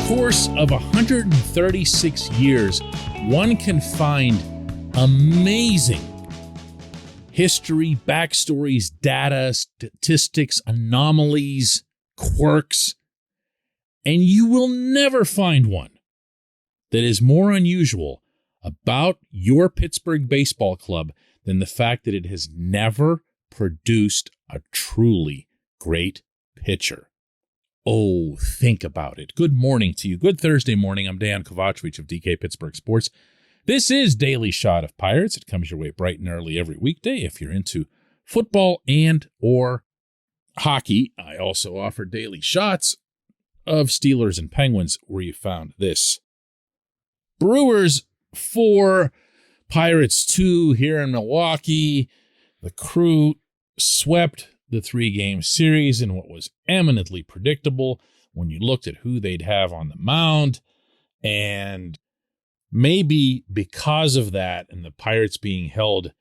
course of 136 years, one can find amazing history, backstories, data, statistics, anomalies, quirks, and you will never find one that is more unusual about your Pittsburgh baseball club than the fact that it has never produced a truly great pitcher. Oh, think about it. Good morning to you. Good Thursday morning. I'm Dejan Kovacevic of DK Pittsburgh Sports. This is Daily Shot of Pirates. It comes your way bright and early every weekday if you're into football and or hockey. I also offer daily shots of Steelers and Penguins where you found this. Brewers 4, Pirates 2 here in Milwaukee. The Crew swept the 3-game series in what was eminently predictable when you looked at who they'd have on the mound. And maybe because of that and the Pirates being held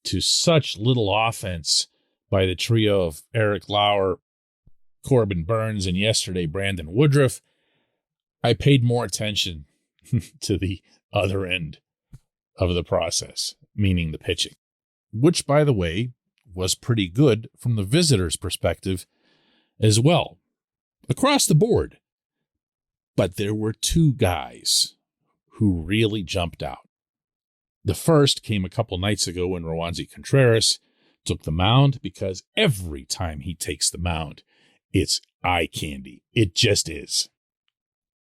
to such little offense by the trio of Eric Lauer, Corbin Burns, and yesterday Brandon Woodruff, I paid more attention to the other end of the process, meaning the pitching, which, by the way, was pretty good from the visitor's perspective as well, across the board. But there were two guys who really jumped out. The first came a couple nights ago when Roansy Contreras took the mound, because every time he takes the mound, it's eye candy. It just is.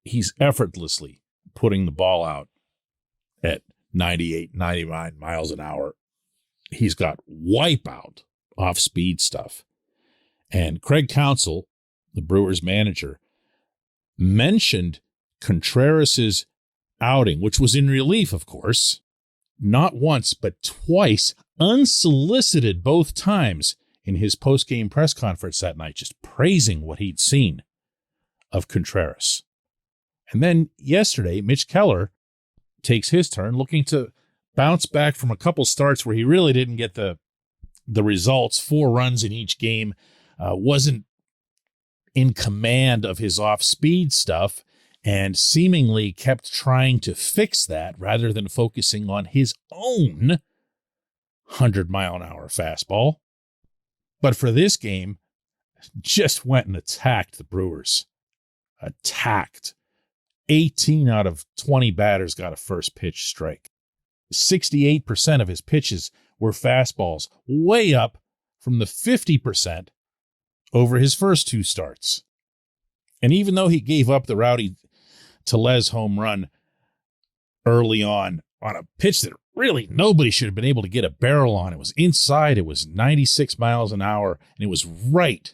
He's effortlessly putting the ball out at 98, 99 miles an hour. He's got wipeout off-speed stuff. And Craig Counsell, the Brewers manager, mentioned Contreras' outing, which was in relief, of course, not once, but twice, unsolicited both times in his post-game press conference that night, just praising what he'd seen of Contreras. And then yesterday, Mitch Keller takes his turn, looking to bounce back from a couple starts where he really didn't get the results, 4 runs in each game, wasn't in command of his off-speed stuff, and seemingly kept trying to fix that rather than focusing on his own 100-mile-an-hour fastball. But for this game, just went and attacked the Brewers. Attacked. 18 out of 20 batters got a first pitch strike. 68% of his pitches were fastballs, way up from the 50% over his first 2 starts. And even though he gave up the Rowdy Tellez home run early on a pitch that really nobody should have been able to get a barrel on, it was inside, it was 96 miles an hour, and it was right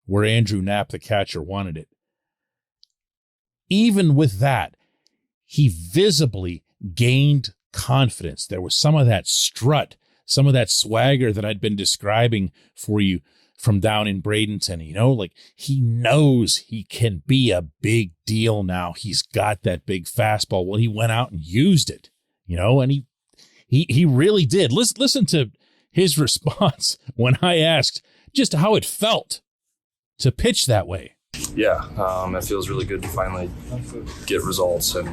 where Andrew Knapp, the catcher, wanted it. Even with that, he visibly gained confidence. There was some of that strut, some of that swagger that I'd been describing for you from down in Bradenton. You know, like, he knows he can be a big deal now. He's got that big fastball. Well, he went out and used it, you know, and he really did. Listen to his response when I asked just how it felt to pitch that way. Yeah, it feels really good to finally get results, and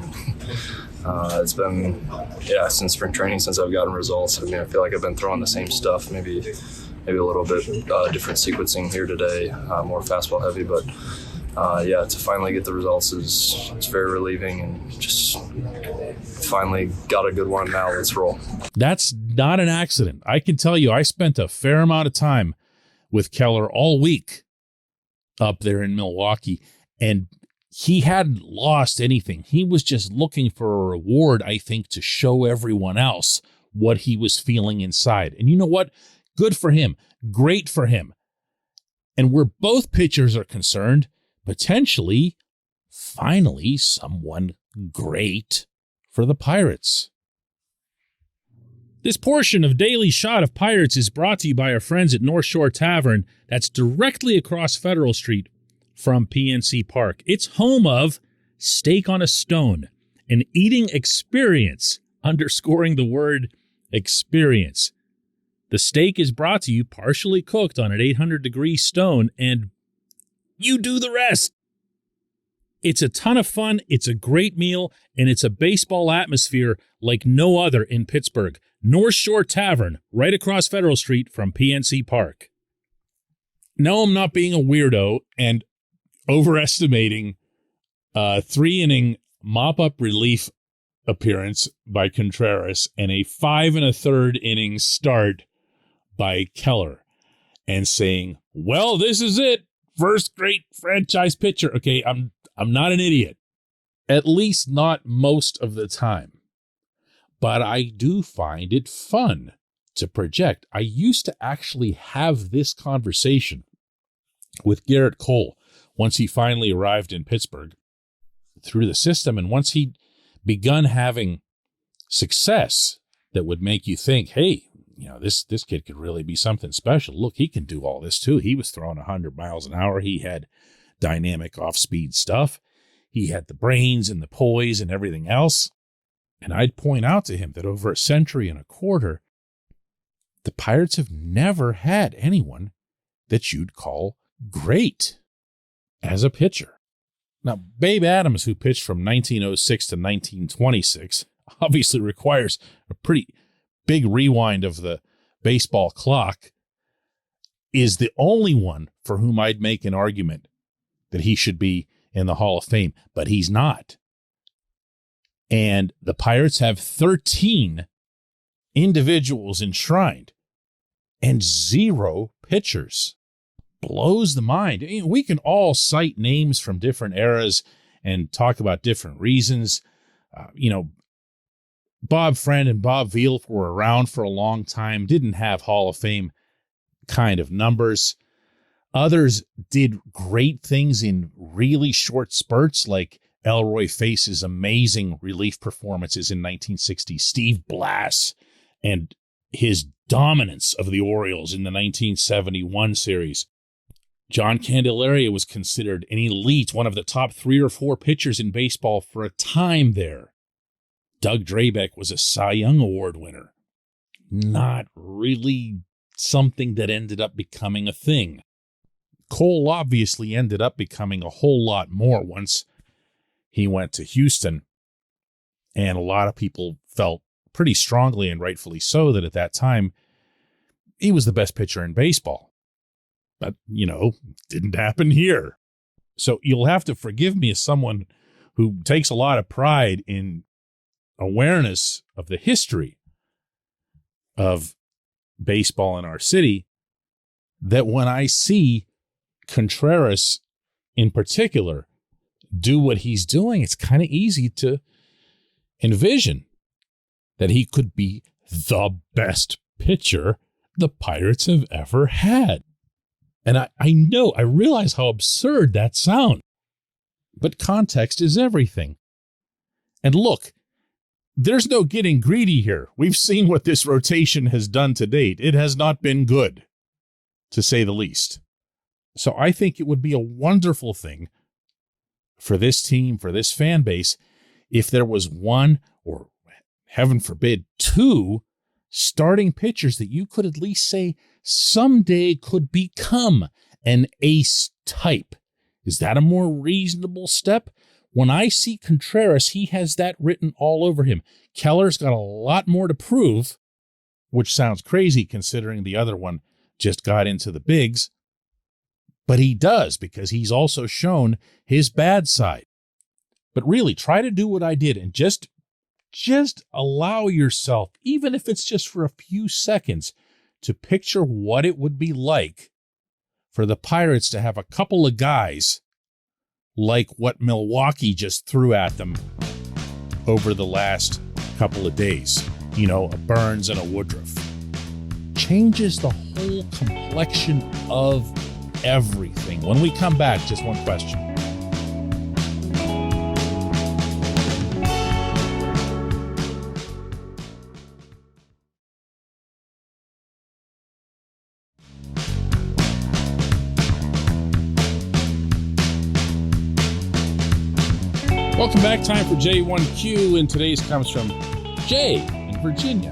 it's been, since spring training, since I've gotten results. I mean, I feel like I've been throwing the same stuff, maybe a little bit different sequencing here today, more fastball heavy, but to finally get the results it's very relieving, and just finally got a good one. Now let's roll. That's not an accident. I can tell you, I spent a fair amount of time with Keller all week up there in Milwaukee, and he hadn't lost anything. He was just looking for a reward, I think, to show everyone else what he was feeling inside. And you know what? Good for him. Great for him. And where both pitchers are concerned, potentially, finally, someone great for the Pirates. This portion of Daily Shot of Pirates is brought to you by our friends at North Shore Tavern. That's directly across Federal Street from PNC Park. It's home of Steak on a Stone, an eating experience, underscoring the word experience. The steak is brought to you partially cooked on an 800-degree stone, and you do the rest. It's a ton of fun, it's a great meal, and it's a baseball atmosphere like no other in Pittsburgh. North Shore Tavern, right across Federal Street from PNC Park. No, I'm not being a weirdo and overestimating a 3-inning mop-up relief appearance by Contreras and a 5 1/3 inning start by Keller and saying, well, this is it. First great franchise pitcher. Okay, I'm not an idiot. At least not most of the time. But I do find it fun to project. I used to actually have this conversation with Garrett Cole once he finally arrived in Pittsburgh through the system. And once he'd begun having success that would make you think, hey, this kid could really be something special. Look, he can do all this too. He was throwing 100 miles an hour. He had dynamic off-speed stuff. He had the brains and the poise and everything else. And I'd point out to him that over a century and a quarter, the Pirates have never had anyone that you'd call great as a pitcher. Now, Babe Adams, who pitched from 1906 to 1926, obviously requires a pretty big rewind of the baseball clock, is the only one for whom I'd make an argument that he should be in the Hall of Fame, but he's not. And the Pirates have 13 individuals enshrined and 0 pitchers. Blows the mind. We can all cite names from different eras and talk about different reasons. Bob Friend and Bob Veal were around for a long time, didn't have Hall of Fame kind of numbers. Others did great things in really short spurts, like Elroy Face's amazing relief performances in 1960, Steve Blass and his dominance of the Orioles in the 1971 series. John Candelaria was considered an elite, one of the top 3 or 4 pitchers in baseball for a time there. Doug Drabeck was a Cy Young Award winner. Not really something that ended up becoming a thing. Cole obviously ended up becoming a whole lot more once he went to Houston. And a lot of people felt pretty strongly, and rightfully so, that at that time, he was the best pitcher in baseball. But, didn't happen here. So you'll have to forgive me as someone who takes a lot of pride in awareness of the history of baseball in our city, that when I see Contreras in particular do what he's doing, it's kind of easy to envision that he could be the best pitcher the Pirates have ever had. And I realize how absurd that sounds, but context is everything. And look, there's no getting greedy here. We've seen what this rotation has done to date. It has not been good, to say the least. So I think it would be a wonderful thing for this team, for this fan base, if there was one, or heaven forbid, 2 starting pitchers that you could at least say someday could become an ace type. Is that a more reasonable step? When I see Contreras, he has that written all over him. Keller's got a lot more to prove, which sounds crazy considering the other one just got into the bigs. But he does, because he's also shown his bad side. But really, try to do what I did and just allow yourself, even if it's just for a few seconds, to picture what it would be like for the Pirates to have a couple of guys like what Milwaukee just threw at them over the last couple of days. A Burns and a Woodruff. Changes the whole complexion of everything. When we come back, just one question. Welcome back. Time for J1Q, and today's comes from Jay in Virginia.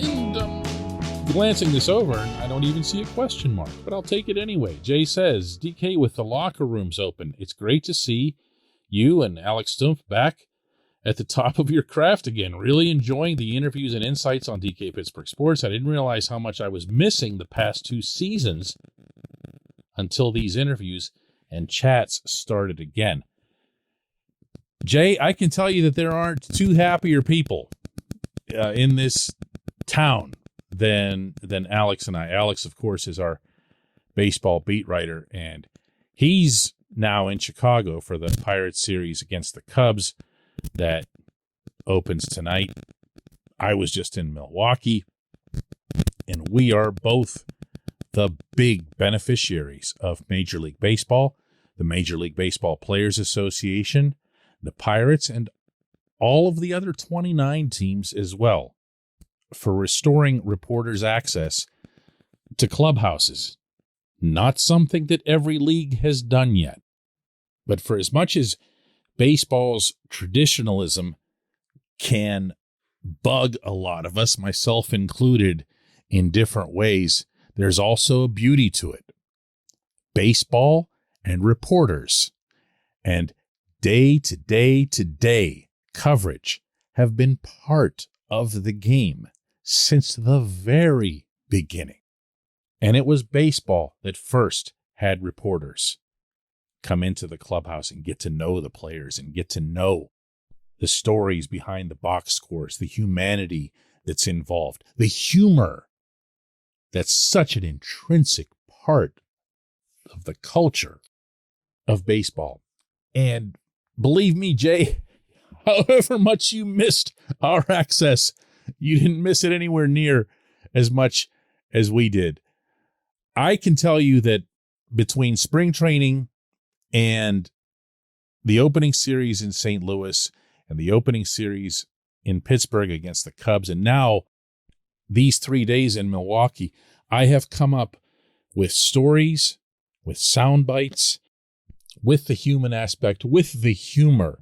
And glancing this over, I don't even see a question mark, but I'll take it anyway. Jay says, DK, with the locker rooms open, it's great to see you and Alex Stumpf back at the top of your craft again. Really enjoying the interviews and insights on DK Pittsburgh Sports. I didn't realize how much I was missing the past 2 seasons until these interviews and chats started again. Jay, I can tell you that there aren't 2 happier people in this town than Alex and I. Alex, of course, is our baseball beat writer, and he's now in Chicago for the Pirates series against the Cubs that opens tonight. I was just in Milwaukee, and we are both the big beneficiaries of Major League Baseball, the Major League Baseball Players Association, the Pirates, and all of the other 29 teams as well, for restoring reporters' access to clubhouses. Not something that every league has done yet. But for as much as baseball's traditionalism can bug a lot of us, myself included, in different ways, there's also a beauty to it. Baseball and reporters and day-to-day coverage have been part of the game since the very beginning. And it was baseball that first had reporters come into the clubhouse and get to know the players and get to know the stories behind the box scores, the humanity that's involved, the humor that's such an intrinsic part of the culture of baseball. And believe me, Jay, however much you missed our access, you didn't miss it anywhere near as much as we did. I can tell you that between spring training and the opening series in St. Louis and the opening series in Pittsburgh against the Cubs, and now these 3 days in Milwaukee, I have come up with stories, with sound bites, with the human aspect, with the humor,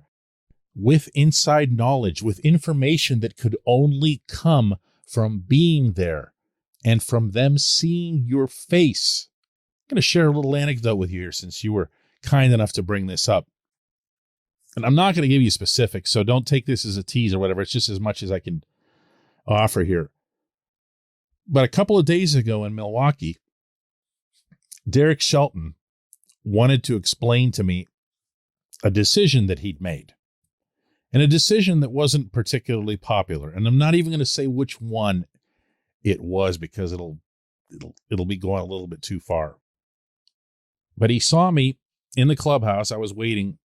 with inside knowledge, with information that could only come from being there and from them seeing your face. I'm going to share a little anecdote with you here since you were kind enough to bring this up. And I'm not going to give you specifics, so don't take this as a tease or whatever. It's just as much as I can offer here. But a couple of days ago in Milwaukee, Derek Shelton wanted to explain to me a decision that he'd made. And a decision that wasn't particularly popular. And I'm not even going to say which one it was because it'll be going a little bit too far. But he saw me in the clubhouse. I was waiting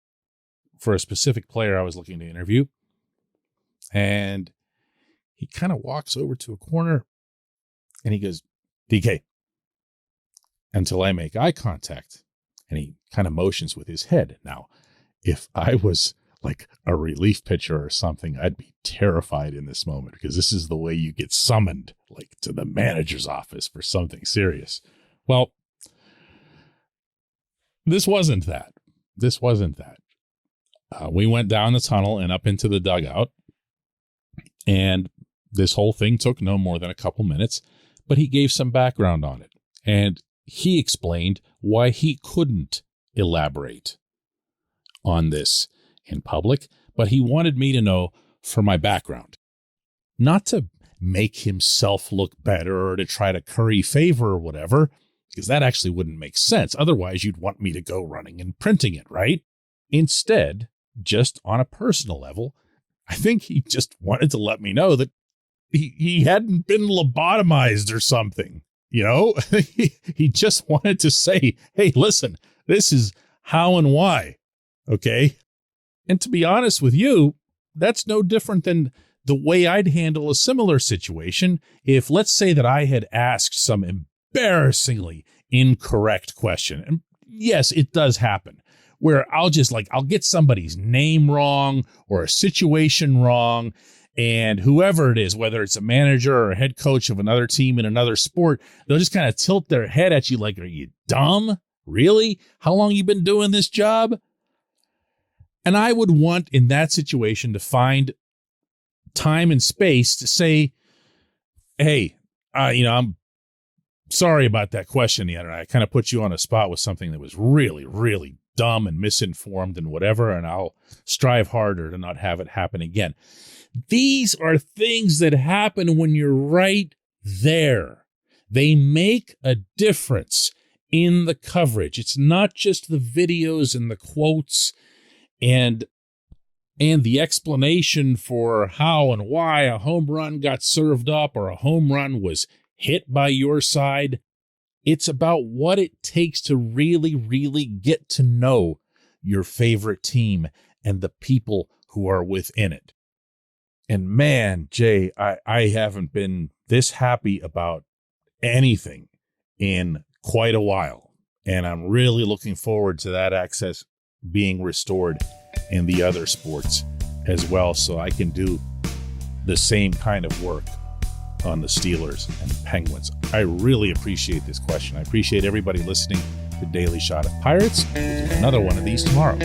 for a specific player I was looking to interview. And he kind of walks over to a corner and he goes, DK, until I make eye contact. And he kind of motions with his head. Now, if I was like a relief pitcher or something, I'd be terrified in this moment because this is the way you get summoned, like to the manager's office for something serious. Well, this wasn't that. We went down the tunnel and up into the dugout, and this whole thing took no more than a couple minutes, but he gave some background on it, and he explained why he couldn't elaborate on this in public, but he wanted me to know for my background, not to make himself look better or to try to curry favor or whatever, because that actually wouldn't make sense. Otherwise, you'd want me to go running and printing it, right? Instead, just on a personal level, I think he just wanted to let me know that he hadn't been lobotomized or something, you know? He just wanted to say, hey, listen, this is how and why, okay? And to be honest with you, that's no different than the way I'd handle a similar situation if, let's say, that I had asked some embarrassingly incorrect question. And yes, it does happen, where I'll get somebody's name wrong or a situation wrong, and whoever it is, whether it's a manager or a head coach of another team in another sport, they'll just kind of tilt their head at you like, are you dumb? Really? How long you been doing this job? And I would want in that situation to find time and space to say, hey, I'm sorry about that question the other night. I kind of put you on a spot with something that was really, really dumb and misinformed and whatever, and I'll strive harder to not have it happen again. These are things that happen when you're right there. They make a difference in the coverage. It's not just the videos and the quotes and the explanation for how and why a home run got served up or a home run was hit by your side. It's about what it takes to really, really get to know your favorite team and the people who are within it. And man, Jay, I haven't been this happy about anything in quite a while. And I'm really looking forward to that access being restored in the other sports as well, so I can do the same kind of work on the Steelers and the Penguins. I really appreciate this question. I appreciate everybody listening to Daily Shot of Pirates. We'll do another one of these tomorrow.